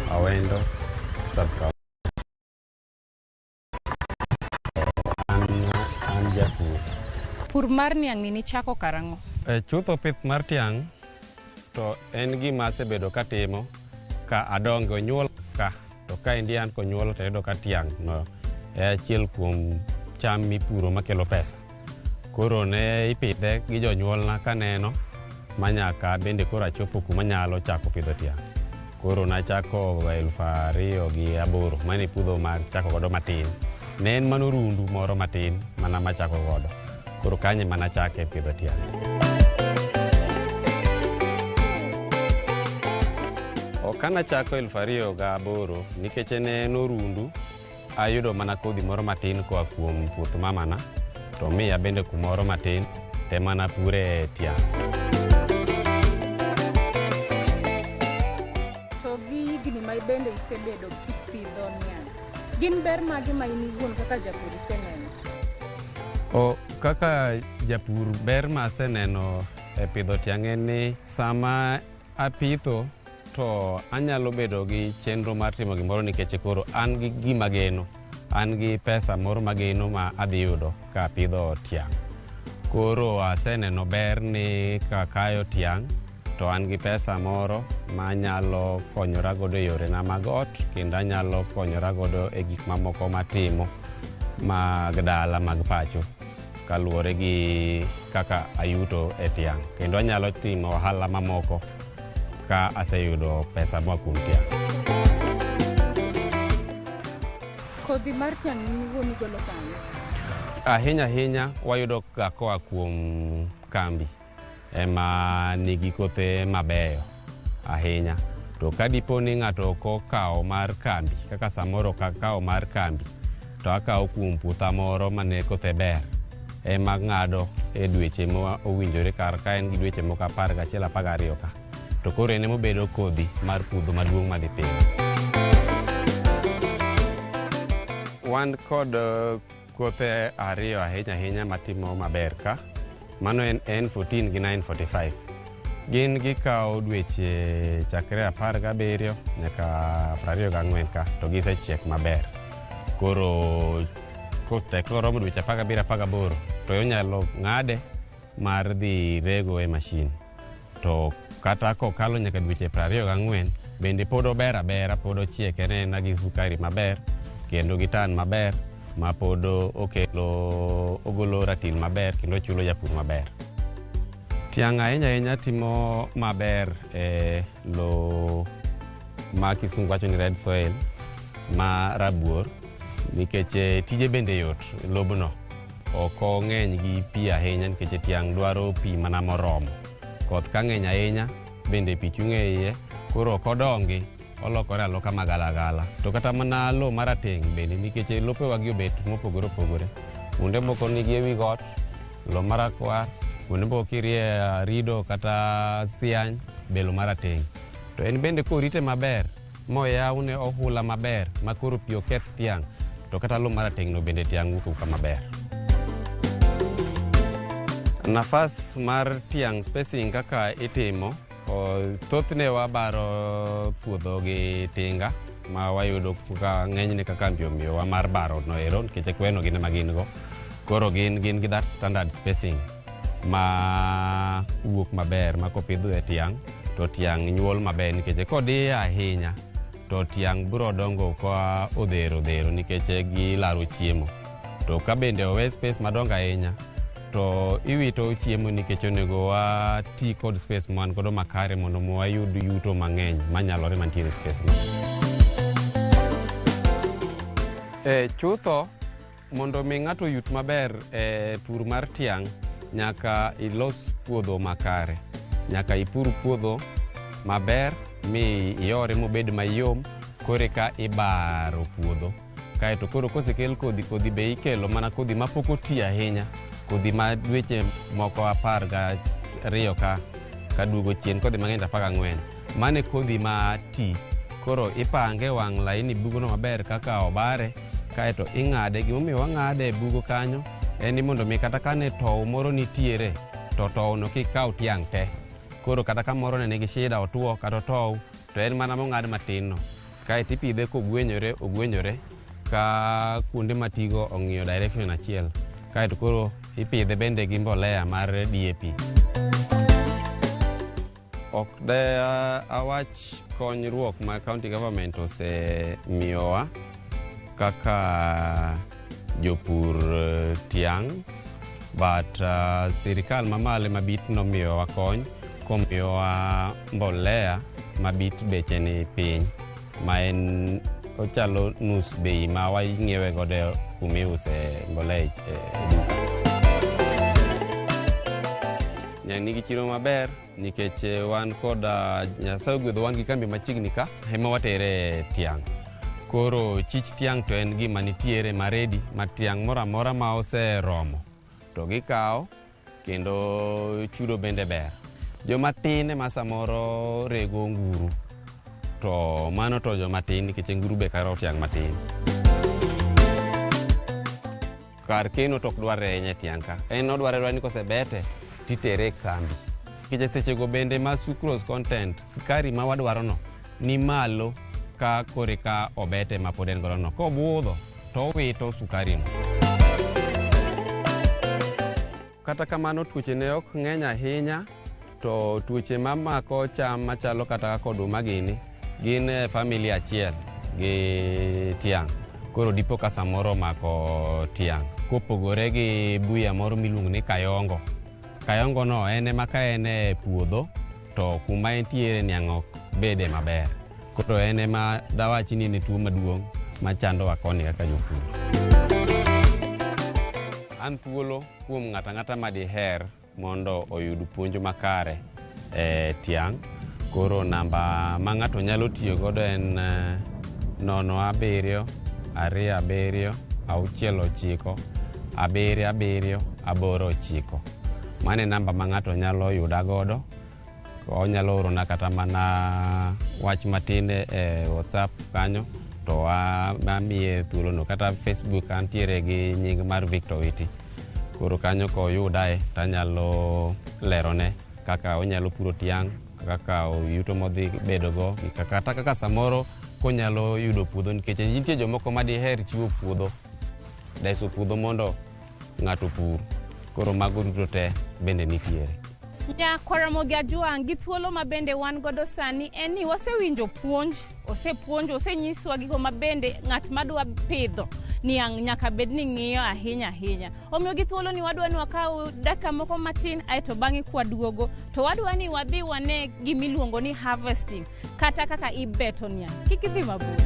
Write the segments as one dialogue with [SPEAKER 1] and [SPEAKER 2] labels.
[SPEAKER 1] Awendo sub an japur.
[SPEAKER 2] Pur mar niang' ni chako karang'o?
[SPEAKER 1] Chutho pith mar tiang' to en gima asebedo katimo ka adongo nyuol ka to ka endi an konyuol to yudo ka tiang' no achiel kuom cham mipuro makelo pesa. Koro ne ipidhe gi jonyuolna kaneno manyaka bende koro achopo kuma nyalo chako pidho tiang'. Koro nachako 2008 mane puodho mar chako godo matin. Ne en mano rundu moro matin mana machako godo. Koro kanye mana chake pidho tiang'. Kana chako 2008 nikech ne norundu ayudo mana kodhi moro matin koa kuom puoth mamana to miya bende kumoro matin te mana pure tiang'.
[SPEAKER 2] To gi higni ma bende isebedo kipidho niang', gin ber mage ma in iwuon kaka japur iseneno?
[SPEAKER 1] Kaka japur ber ma aseneno e pidho tiang' en ni sama apitho to anyalo bedo gi chenro mar timo gimoro nikech koro an gi gima geno, an gi pesa moro mageno ma adhi yudo ka apidho tiang'. Koro aseneno ber ni kakayo tiang' to an gi pesa moro ma anyalo konyora godo e yorena mag ot kendo anyalo konyora godo e gik mamoko matimo mag dala mag pacho kaluwore gi kaka ayuto e tiang'. Kendo anyalo timo ohala mamoko ka aseyudo pesa moa kuom tiang'.
[SPEAKER 2] Kodhi mar tiang' niwuon igolo kanye?
[SPEAKER 1] Ahinya ahinya wayudo ga koa kuom kambi ema nigi kothe mabeyo ahinya. To ka dipo ni ng'ato ok okawo mar kambi, kaka samoro okawo mar kambi, to akawo kuom puotha moro mane kothe ber, ema ng'ado e dweche ma owinjore kar ka en gi dweche moko 11, 12 ka. To koro en mobedo kodhi mar puodho maduong' madhi pidho. Wan kod kothe ariyo ahinya ahinya matimo maber ka. Mano en N14 gi 945. Gin gikawo dweche chakre 17 nyaka 24 ka to gisechiek maber. Koro koteklo romo dweche 17, 18 to onyalo ng'ade mar dhi rego e mashin. To kata kokalo nyaka dweche 24 bende pod ober abera, pod ochiek en gi sukari maber kendo gi tan maber ma pod ogolo ratil maber kendo chulo japur maber. Tiang' ahinya ahinya timo maber e lo ma kisungu wacho ni red soil ma rabuor nikech tije bende yot lobno. Ok ong'eny gi pi ahinya nikech tiang' dwaro pi mana moromo. Koth ka ng'eny ahinya bende pi chung' e iye, koro ok odongi, olokore aloka magalagala. To kata mana lo marateng' bende nikech lopewa gi obet mopogore opogore. Kuonde moko nigi ewi got, lo marakwar, kuonde moko kirie rido kata siany be lo marateng'. To en bende korite maber moyawne ohula maber ma koro pi oketh tiang', to kata lo marateng' no bende tiang' wuok maber. Nafas mar tiang' spacing kaka itimo, thothne wabaro puodho gi tinga ma wayudo ka ng'enyne kaka mbiyo wa mar baro no ero nikech kweno gin ema gin go. Koro gin gi that standard spacing ma wuok maber ma kopidho e tiang' to tiang' nyuol maber nikech kodiye ahinya to tiang' biro dongo ka odhero nikech gilaro chiemo. To ka bende owe space madongo ahinya to iwito chiemo nikech onego wati kod space man kodo makare mondo wayud yuto mang'eny manyalore mantiere space no. Chutho mondo mi ng'ato yut maber e pur mar tiang' nyaka ilos puodho makare. Nyaka ipur puodho maber mi iore mobed mayom kore ka ibaro puodho. Kaeto koro kosekel kodhi be ikelo mana kodhi ma pok oti ahinya. Kodhi ma dweche moko 12 ka duogo chien, kodhi mang'eny 14. Mane kodhi ma ti. Koro ipange wang' laini bugono maber kaka obare, kaeto ing'ade. Gimomiyo wang'ade e bugo kanyo en ni mondo mi kata kane tow moro nitiere to tow no kik kaw tiang' te. Koro kata ka moro ne nigi shida otuo kata otow to en mana mong'ad matin no kaeto ipidhe ogwenyore ka kuonde matigo ong'iyo direction achiel, kaeto koro ipidhe bende gi mbolea mar DAP. Ok de awach konyruok ma county government osemiyowa kaka jopur tiang', but sirikal mamalo mabit nomiyowa kony komiyowa mbolea mabit beche ni piny, ma en ochalo nus bei ma wang'iewe godo kumiuse mbolea e duka. Nigi chiro maber nikech wan kod Nyasaye ogwedho wan gi kambi machiegni ka ema watere tiang'. Koro chich tiang' to en gima nitiere maredi, ma tiang' moro amora ma oseromo to gikawo kendo chudo bende ber. Joma tin ema samoro rego nguru, to mano to joma tin nikech nguru be karo tiang' matin. Kar keno tok dwarre ahinya tiang' ka, en odwarre ni kosebete titere kambi. Nikech sechego bende ma sucrose content, sukari ma wadwarono ni malo ka kore ka obete ma pod en godo no. Kobudho to owito sukari no. Kata kamano tuoche ne ok ng'eny ahinya, to tuoche mamako cham machalo kata kaka oduma gini gin family achiel gi tiang'. Koro dipo ka samoro mako tiang', kopogore gi buya moro miluongo ni kayongo. Kayongo no en ema ka en e puodho to kuma entiere niang' ok bede maber. Koro en ema dawachi ni ne tuo maduong' machando koni kaka jopur. An thuolo kuom ng'ata ma diher mondo oyud puonj makare e tiang'. Koro namba ma ng'ato nyalo tiyo godo en 07 27 69 77 89. Mane namba ma ng'ato nyalo yuda godo. Onyalo orona kata mana wach matin e WhatsApp kanyo, to amiye thuolo no. Kata Facebook antiere gi nying mar Victor Witi. Koro kanyo ko yudae tanyalo lerone kaka onyalo puro tiang', kaka yuto modhi bedogo, kata kaka samoro konyalo yudo puodho, nikech nitie jomoko madiher chiwo puodho, deso puodho mondo ng'ato pur. Koro mago duto te bende nitiere.
[SPEAKER 2] Nyakoromogi Ajwang', gi thuolo ma bende wan godo sani en ni wasewinjo puonj, osenyiswa gigo ma bende ng'at madwa pidho niang' nyaka bed ni ng'iyo ahinya. Omiyo gi thuolo ni wadwa ni wakaw dakika moko matin, aeto bang'e kwaduogo to wadwa ni wadhi wane gimiluongo ni harvesting, kata kaka ibeto niang'. Kik idhi mabor.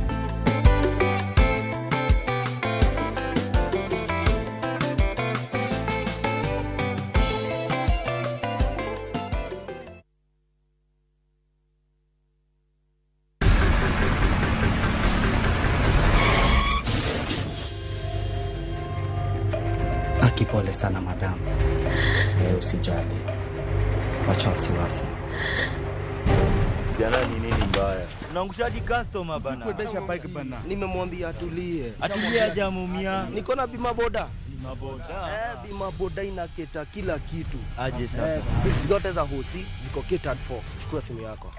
[SPEAKER 3] Pole sana madam. Usijali. Wacha wasiwasi.
[SPEAKER 4] Jana ni nini mbaya? Unaangushaji customer bana.
[SPEAKER 5] Kuendesha bike bana.
[SPEAKER 4] Nimemwambia atulie. Atulie aje mumia.
[SPEAKER 5] Niko na bima boda.
[SPEAKER 4] Bima boda.
[SPEAKER 5] Bima boda inaketa kila kitu.
[SPEAKER 4] Aje sasa.
[SPEAKER 5] Bills zote za hosi ziko catered for. Chukua simu yako.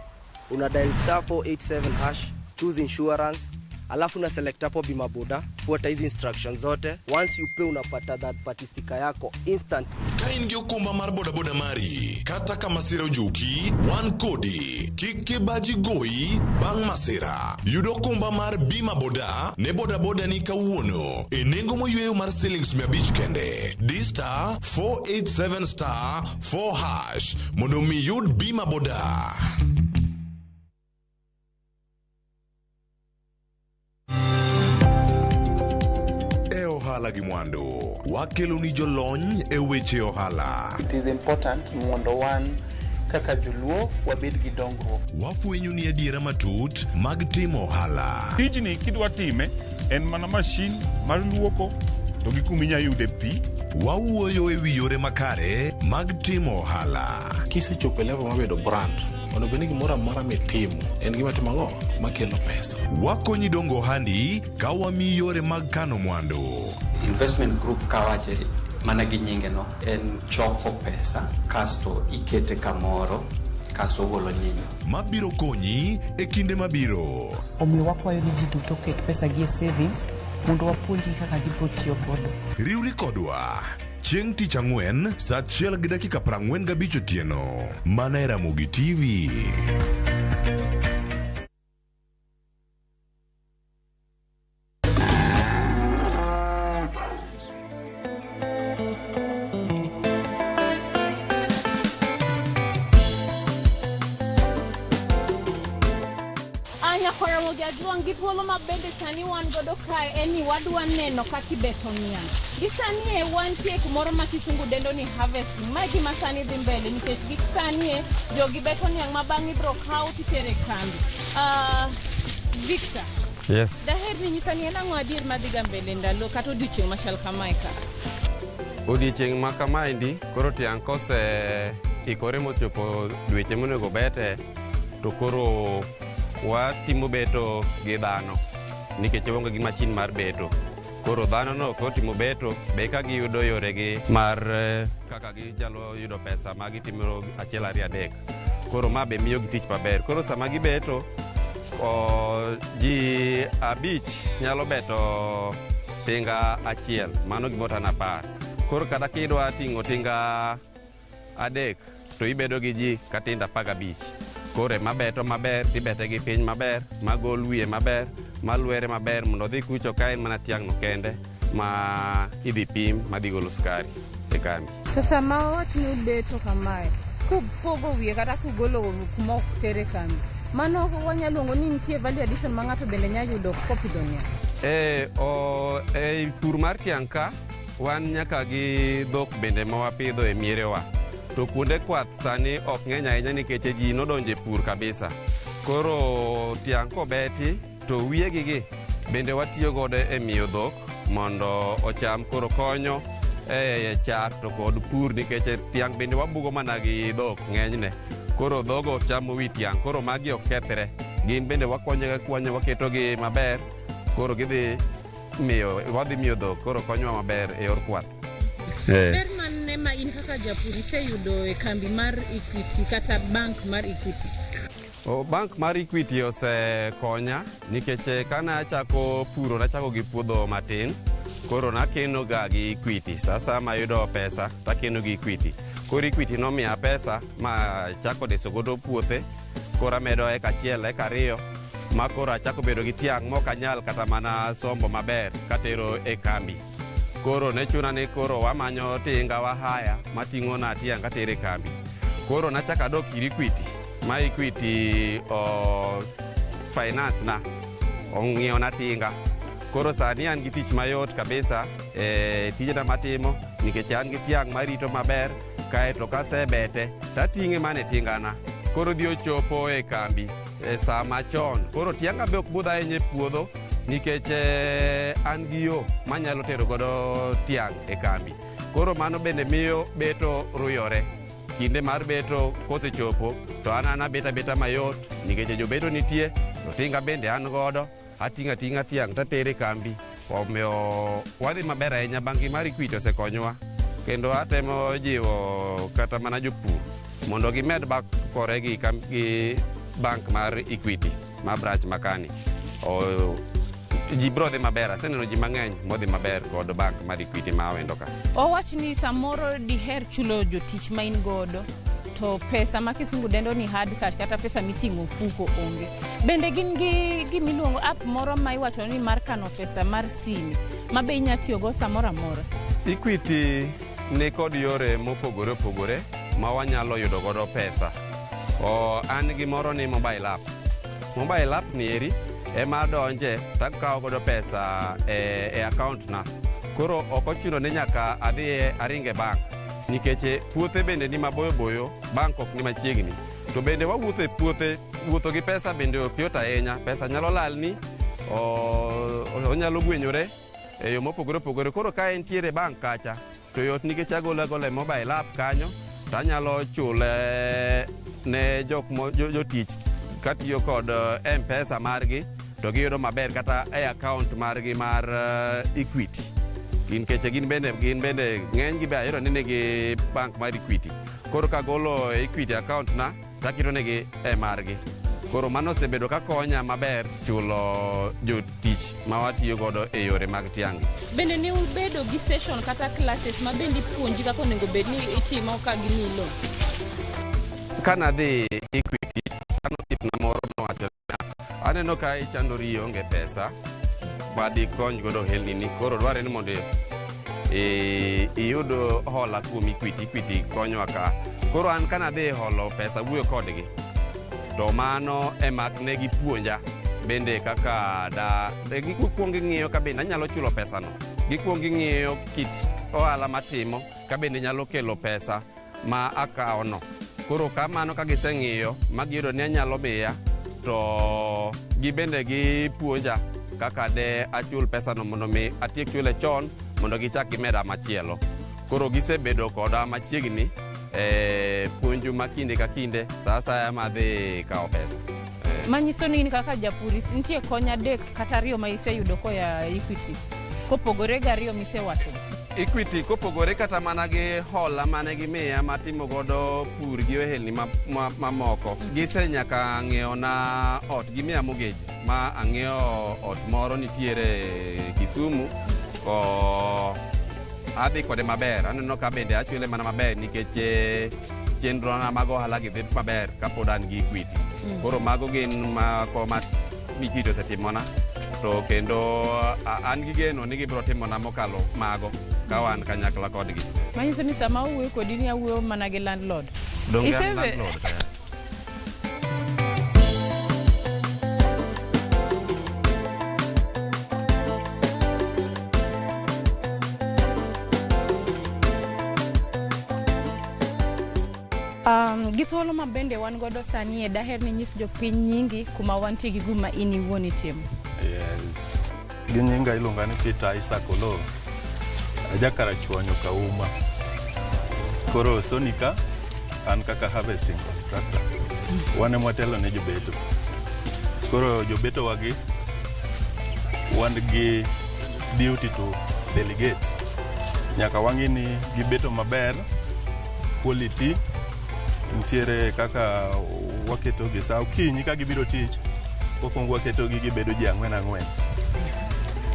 [SPEAKER 5] Una dial *487#, choose insurance. Alafu na select hapo bima boda, fuata hizi instructions zote. Once you pay unapata that party sticker yako instant.
[SPEAKER 6] Kain gi okumba mar boda boda mari, kata kama sira ojuki, wan kodi, kike baji goyi, bang masira. Yudo okumba mar bima boda, ne boda boda ni kawuono, e nengo moyweyo mar shillings 100 kende. D*487*4#, mondo mi yud bima boda. Ohala gi mwandu, wakelo ni jolony e weche ohala.
[SPEAKER 7] It is important mondo wan kaka joluo wabed gi dongruok.
[SPEAKER 6] Wafwenyo ni adiera matut mag timo ohala.
[SPEAKER 8] Tijni kidwa time en mana mashin mar luoko to gi kuminya yude pi.
[SPEAKER 6] Wawuoyo e wi yore makare mag timo ohala.
[SPEAKER 9] Kisechopo level mabedo brand, ono bende gimoro amora mitimo en gima timo ang'o makelo pesa.
[SPEAKER 6] Wakonyi dongo ohandi ka wamiyi yore mag kano mwandu.
[SPEAKER 10] Investment group kawache mana gi nyinge no en choko pesa kasto ikete kamoro kasto ogolo nyinyo.
[SPEAKER 6] Mabiro konyi e kinde mabiro.
[SPEAKER 11] Omiyo wakwayo ni ji duto ket pesa gi e savings mondo wapuonji kaka gibiro tiyo kodo.
[SPEAKER 6] Riwri kodwa chieng' tich ang'wen saa 1:45 otieno mana e Ramogi TV.
[SPEAKER 2] Git thuolo mabende sani wan godo kae en ni wadwa neno kaka ibeto niang'. Gi sani e wantie kumoro ma kisungu dendo ni harvesting. Ma gima sani dhi mbele nikech gi sani e jogi beto niang' ma bang'e ibiro kaw titere kambi. Victor.
[SPEAKER 1] Yes.
[SPEAKER 2] Daher ni nyisa ni en ang'o adier madhiga mbele ndalo kata odiochieng' machal kamae ka?
[SPEAKER 1] Odiochieng' ma kamaendi koro tiang' kose ikore mochopo dweche monego bete to koro watimo beto gi dhano nikech onge gi mashin mar beto. Koro dhano no kotimo beto be ka giyudo yore gi mar kaka ginyalo yudo pesa ma gitimo 1, 2, 3. Koro ma be miyo gi tich maber. Koro sama gibeto ji 5 nyalo beto tinga 1, mano gimota na par. Koro kada kidwa ting'o tinga 3 to ibedo gi ji katinda 15. Kore mabeto maber, tibete gi piny maber, magol wiye maber, malwere maber, mondo dhi kucho ka en mana tiang' no kende ma idhi pim madhi golo skari e kambi.
[SPEAKER 2] Sasa ma watni ubeto kamae, kupogo wiye kata kugolo kuma ok tere kambi, mano wanyalo luongo ni nitie value addition ma ng'ato bende nyalo yudo kopidho niang'?
[SPEAKER 1] E pur mar tiang' ka, wan nyaka gi dhok bende ma wapidho e mierewa. To kuonde kwath sani ok ng'eny ahinya nikech ji nodonje pur kabisa. Koro tiang' kobeti to wiye gi bende watiyo godo e miyo dhok mondo ocham, koro konyo e chak to kod pur nikech tiang' bende wabugo mana gi dhok ng'enyne. Koro dhogo chamo wi tiang', koro magi ok kethre. Gin bende wakonyo waketogi maber, koro wadhi miyo dhok, koro konyowa maber e yor kwath.
[SPEAKER 2] Ber mane ma in kaka japur iseyudo e kambi mar Equity kata bank mar Equity?
[SPEAKER 1] Bank mar Equity osekonya nikech kana achako puro nachako gi puodho matin, koro nakeno ga gi Equity. Sasa mayudo pesa takeno gi Equity. Koro Equity nomiya pesa ma chako deso godo puothe, koro amedo eka 1, eka 2, ma koro achako bedo gi tiang' mokanyal kata mana sombo maber katero e kambi. Koro ne chuna ni koro wamanyo tinga wahaya mating'o na tiang' katere kambi. Koro nachaka dok ir Equity, ma Equity finance na ong'iewo na tinga. Koro sani an gi tich mayot kabisa tijena matimo nikech an gi tiang' marito maber, kaeto kasebete tating'e mane tingana. Koro dhi ochopo e kambi e sa machon. Koro tianga be ok budh ahinya e puodho nikech an gi yo manyalo tero godo tiang' e kambi. Koro mano bende miyo beto ruyore. Kinde mar beto kosechopo to an abeta mayot nikech jobeto nitie, to tinga bende an godo, ating'a tiang' tatere kambi. Omiyo wadhi maber ahinya. Bangi mar Equity osekonyowa, kendo atemo jiwo kata mana jopur mondo gimed bakore gi bank mar Equity ma branch makani. Ji bro dhi maber, aseneno ji mang'eny modhi maber kod bank mar Equity ma awendo ka.
[SPEAKER 2] Owach ni samoro diher chulo jotich ma in godo to pesa ma kisungu dendo ni hard cash kata pesa miting'o fuko onge. Bende gin gi gimiluongo app moro ma iwacho ni mar kano pesa mar simi ma be inya tiyo go samoro amora?
[SPEAKER 1] Equity ni kod yore mopogore opogore ma wanyalo yudo godo pesa. An gi moro ni mobile app. Mobile app ni eri ema donje takawo godo pesa e account na. Koro ok ochuno ni nyaka adhi aringe bank nikech puothe bende ni maboyo boyo, bank ok ni machiegni. To bende wawuotho e puothe, wuotho gi pesa bende ok yot ahinya. Pesa nyalo lalni, onyalo gwenyore e yo mopogore opogore. Koro ka entiere bank kacha to yot nikech agolo e mobile app kanyo, to anyalo chule ne jotich katiyo kod M-Pesa margi, to giyudo maber kata e account margi mar Equity. Nikech gin bende ng'eny gi be ayudo ni nigi bank mar Equity. Koro kagolo Equity account na takitonegi margi. Koro mano osebedo ka konya maber chulo jotich ma watiyo godo e yore mag tiangi.
[SPEAKER 2] Bende ne ubedo gi session kata classes ma bende ipuonji kaka onego bed ni itimo ka gimilo?
[SPEAKER 1] Kanadhi Equity, kano osiepna moro nowacho aneno ka ichandori onge pesa badi kony godo ohelni ni, koro dware ni mondo iyud hola kuom Equity konyowa ka. Koro an kanadhi holo pesa wuoyo kodgi, to mano emak ne gipuonja bende kaka gikuongo ng'iyo ka bende anyalo chulo pesano. Gikuongo ng'iyo kit ohala matimo ka bende nyalo kelo pesa ma akaono. Koro kamano ka giseng'iyo ma giyudo ni anyalo miya, to gibende gipuonja kaka de achul pesano mondo mi atiek chule chon mondo gichak gimeda machielo. Koro gisebedo koda machiegni puonju ma kinde ka kinde sa asaya madhi kao pesa.
[SPEAKER 2] Manyiso ni kaka japur nitie kony adek kata ariyo ma iseyudo koya Equity kopogore gi ariyo misewacho?
[SPEAKER 1] Equity kopogore kata mana gi hola mane gimiya matimo godo pur gi ohelni mamoko, gise nyaka ng'iewo na ot, gimiya mortgage ma ang'iewo ot moro nitiere Kisumu, adhi kode maber. Aneno ka bende achule mana maber nikech chenro na mag ohala gi dhi maber kapod an gi Equity. Koro mago gin mako ma Equity osetimona, to kendo an gi geno ni gibiro timona mokalo mago ka wan kanyakla kodgi.
[SPEAKER 2] Manyiso ni sama uwuoyo kodi ni awuoyo mana gi landlord?
[SPEAKER 1] Donge an landlord kaya.
[SPEAKER 2] Gi thuolo ma bende wan godo sani daher ni nyis jopiny nyingi kuma wantie gi guma in iwuon itimo.
[SPEAKER 12] Yes. Gi nyinga iluonga ni Peter Isaac Oloo, ajakara chwanyo Kauma. Koro Sonika an kaka harvesting contractor. Wane mwatelo ne jobeto. Koro jobeto wagi wan gi duty to delegate. Nyaka wangi ni gibeto maber, quality, ntiere kaka waketo gi sa okinyi ka gibiro tich, kokwongo waketo gi gibedo ji 4.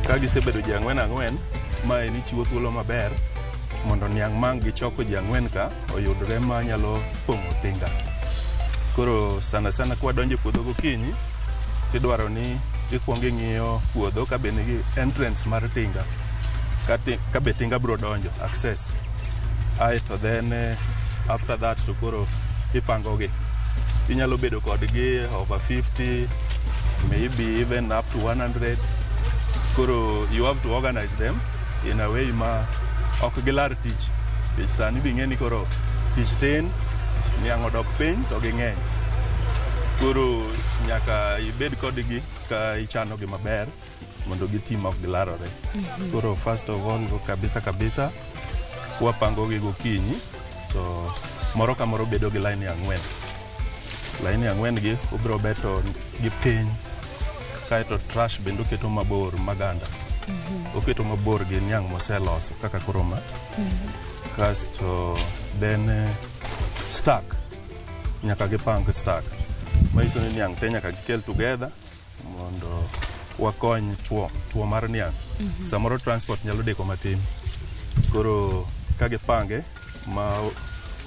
[SPEAKER 12] Ka gisebedo ji 4, ma en chiwo thuolo maber mondo niang' mang gichoko ji 4 ka oyudre ma nyalo pong'o tinga. Koro sana kwa donjo puodho gokinyi, tidwaro ni ikwongo ng'iyo puodho ka bende gi entrance mar tinga, ka be tinga bro donjo access. Aeto then after that to koro ipango gi. Inyalo bedo kodgi over 50, maybe even up to 100. Koro you have to organize them in a way ma ok gilar tich. Sani bing'eni koro tich tin, niang' odok piny to ging'eny. Koro nyaka ibed kodgi ka ichano gi maber mondo gitim ok gilarore. Koro first of all kabisa wapango gi gokinyi, to moro ka moro bedo gi line 4. Line 4 gi ubro beto gi piny, kaeto trash bendo keto mabor maganda. Oketo mabor gi niang' moseloso kaka koro ma. Kasto then stack, nyaka gipang stack. Maiso ni niang' te nyaka gikel together mondo wakony tuo mar niang'. Samoro transport nyalo deko matin. Koro ka gipange ma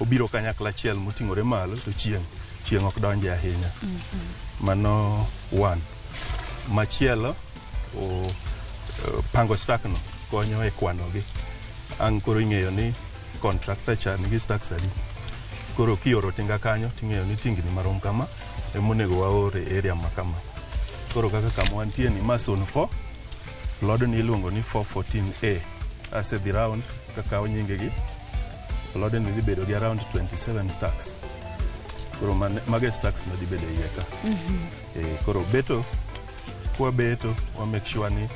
[SPEAKER 12] obiro kanyakla achiel moting'ore malo, to chieng' ok donje ahinya. Mano one. Machielo pango stack no konyo e kwano gi. Ang' koro ing'eyo ni contractor cha nigi stacks adi. Koro kioro tinga kanyo ting'eyo ni tingni marom kama emonego waor e area makama. Koro kaka kama wantie ni Mason 4, load ni iluongo ni 414A. Asedhi round kaka onyinge gi, load ni dhi bedo gi around 27 stacks. Koro mage stacks ma dhi bedo iye ka. Koro beto, kwa beto wa make sure ni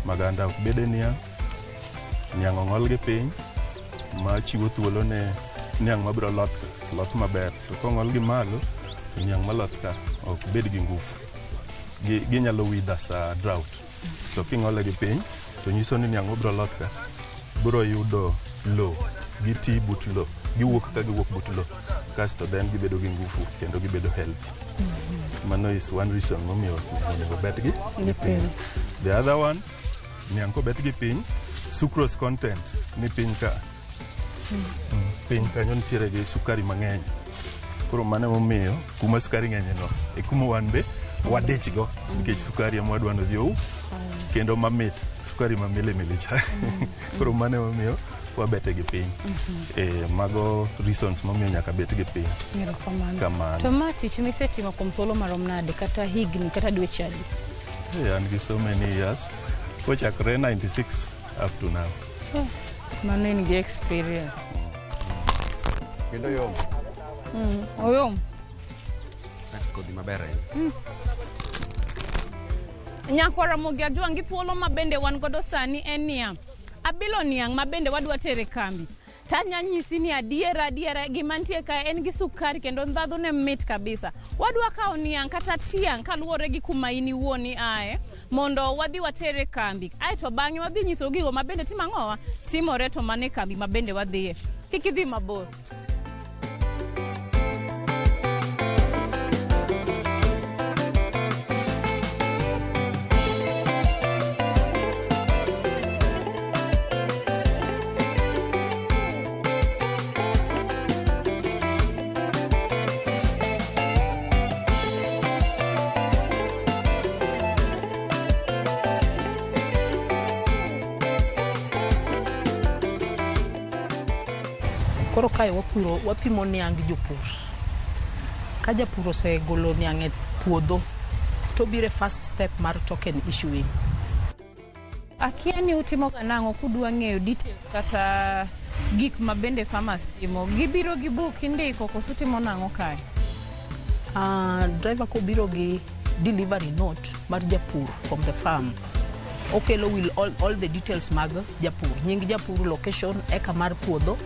[SPEAKER 12] maganda ok bede niang' ong'ol gi piny ma chiwo thuolo ne niang' mabiro lot maber. To kong'ol gi malo, niang' malot ka ok bed gi ngufu. Ginyalo wither sa drought. To king'ole gi piny, to nyiso ni niang' mabiro lot ka biro yudo low, giti but low, giwuok but low. kasto then gibedo gi ngufu kendo gibedo healthy. Mano is one reason momiyo onego bet gi piny. The other one, niang' kobet gi piny, sucrose content ni piny ka. Piny kanyo nitiere gi sukari mang'eny. Koro mano momiyo kuma sukari ng'enye no e kuma wan be wadich go nikech sukari ema wadwa nodhiou kendo mamit, sukari mamile cha. Koro mano momiyo wabete gi piny. Mago reasons momiyo nyaka bet gi piny. Kamano.
[SPEAKER 2] To ma tich misetimo kuom thuolo marom nade kata higni kata dweche adi?
[SPEAKER 12] And so many years. Kochakre 96 up to now.
[SPEAKER 2] Mano in gi experience.
[SPEAKER 1] Kendo yom.
[SPEAKER 2] Oyom.
[SPEAKER 1] Kodhi maber.
[SPEAKER 2] Nyakwara Mogi Ajwang' gi thuolo ma bende wan godo sani en niya, abilo niang' ma bende wadwa tere kambi. Tanya nyisi ni adiera gima nitie ka en gi sukari kendo ndhadhu ne mit kabisa. Wadwa kawo niang' kata tiang' kaluwore gi kuma in iwuon ae mondo wadhi watere kambi. Aeto bang'e wadhi nyiso gigo ma bende timang'owa timore to mane kambi ma bende wadhiye. Kik idhi mabor.
[SPEAKER 13] Koro kae wapimo niang' gi jopur. Ka japur osegolo niang' e puodho, to bire first step mar token issuing.
[SPEAKER 2] Akia ni utimo nang'o kudwa ng'eyo details kata gik ma bende farmers timo. Gibiro gi book indiko koso timo nang'o kae?
[SPEAKER 13] Driver ko biro gi delivery note mar japur from the farm. Okelo will all the details mag japur. Nying japur, location, eka mar puodho,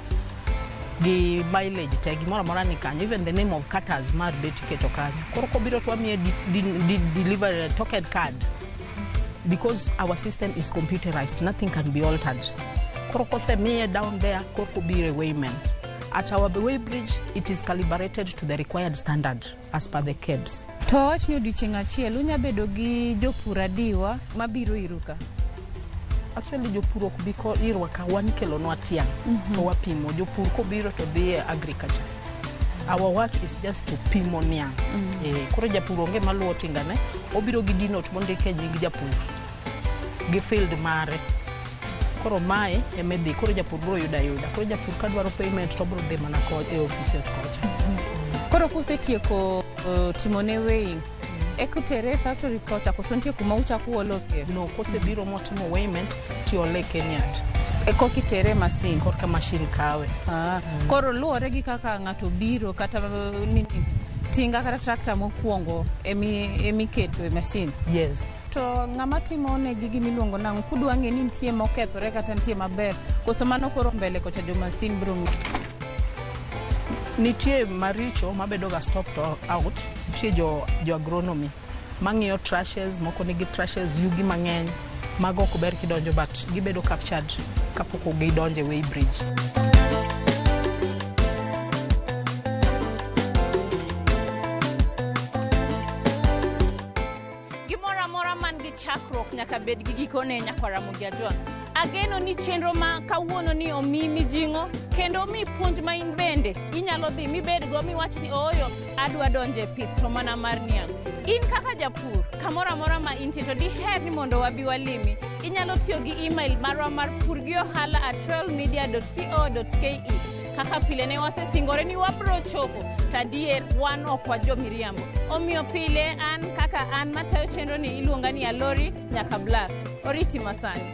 [SPEAKER 13] gi mileage tag mora mora ni kanyo, even the name of cutters mar bet keto kanyo. Koro ko biro to amiye delivery token card, because our system is computerized, nothing can be altered. Koro ko se miye down there, koro ko biro weighment. At our weigh bridge, it is calibrated to the required standard as per the KEBS.
[SPEAKER 2] To wach ni odiochieng' achiel unya bedo gi jopur adiwa mabiro iruka?
[SPEAKER 13] Actually jopur ok bi ko irwa ka wan kelo nwa tiang' to wapimo. Jopur ko biro to dhi agriculture. Our work is just to pimo niang'. Koro japur onge maluwo tingane, obiro gi dinot mondike nying japur gi field mare. Koro mae emedhi, koro japur biro yuda. Koro japur ka dwaro payment to biro dhi mana ko e offices kocha.
[SPEAKER 2] Koro kusetieko timone weighing, ekutere factory kocha koso nitie kuma uchako uoloke?
[SPEAKER 13] No, kose biro motimo weighment tiole Kenyad.
[SPEAKER 2] Eko kitere masin?
[SPEAKER 13] Korka masin kawe.
[SPEAKER 2] Koro luwore gi kaka ng'ato biro kata nini tinga kata tractor mokwongo emiketo e masin?
[SPEAKER 13] Yes.
[SPEAKER 2] To ng'ama timo ne gigi miluongo nang'o kudwa ng'e ni nitie mokethore kata nitie maber koso mano koro mbele kocha jo masin biro ng'e?
[SPEAKER 13] Nitie maricho mabedo ga stop to out. Nitie jo agronomy mang'iyo trashes, moko nigi trashes yugi mang'eny mago ok ber kidonjo, but gibedo captured kapoko gidonje weigh bridge.
[SPEAKER 2] Gimora mora man gi chakruok nyaka bed gi gikone. Nyakwara Mogi Ajwang', ageno ni chenro ma kawuono ni omi mijing'o kendo mi puonj ma in bende inyalo dhi mibed go miwach ni oyo adwa donje pith to mana mar niang'. In kaka japur kamora mora ma intie to diher ni mondo wabi walimi, inyalo tiyo gi email marwa mar purgiohala@royalmedia.co.ke. Kaka pile ne wasesingore ni wabro chopo tadier wan ok wajo miriambo. Omiyo pile an kaka an matayo chenro ni iluonga ni Alori nyaka Blar. Oriti masani.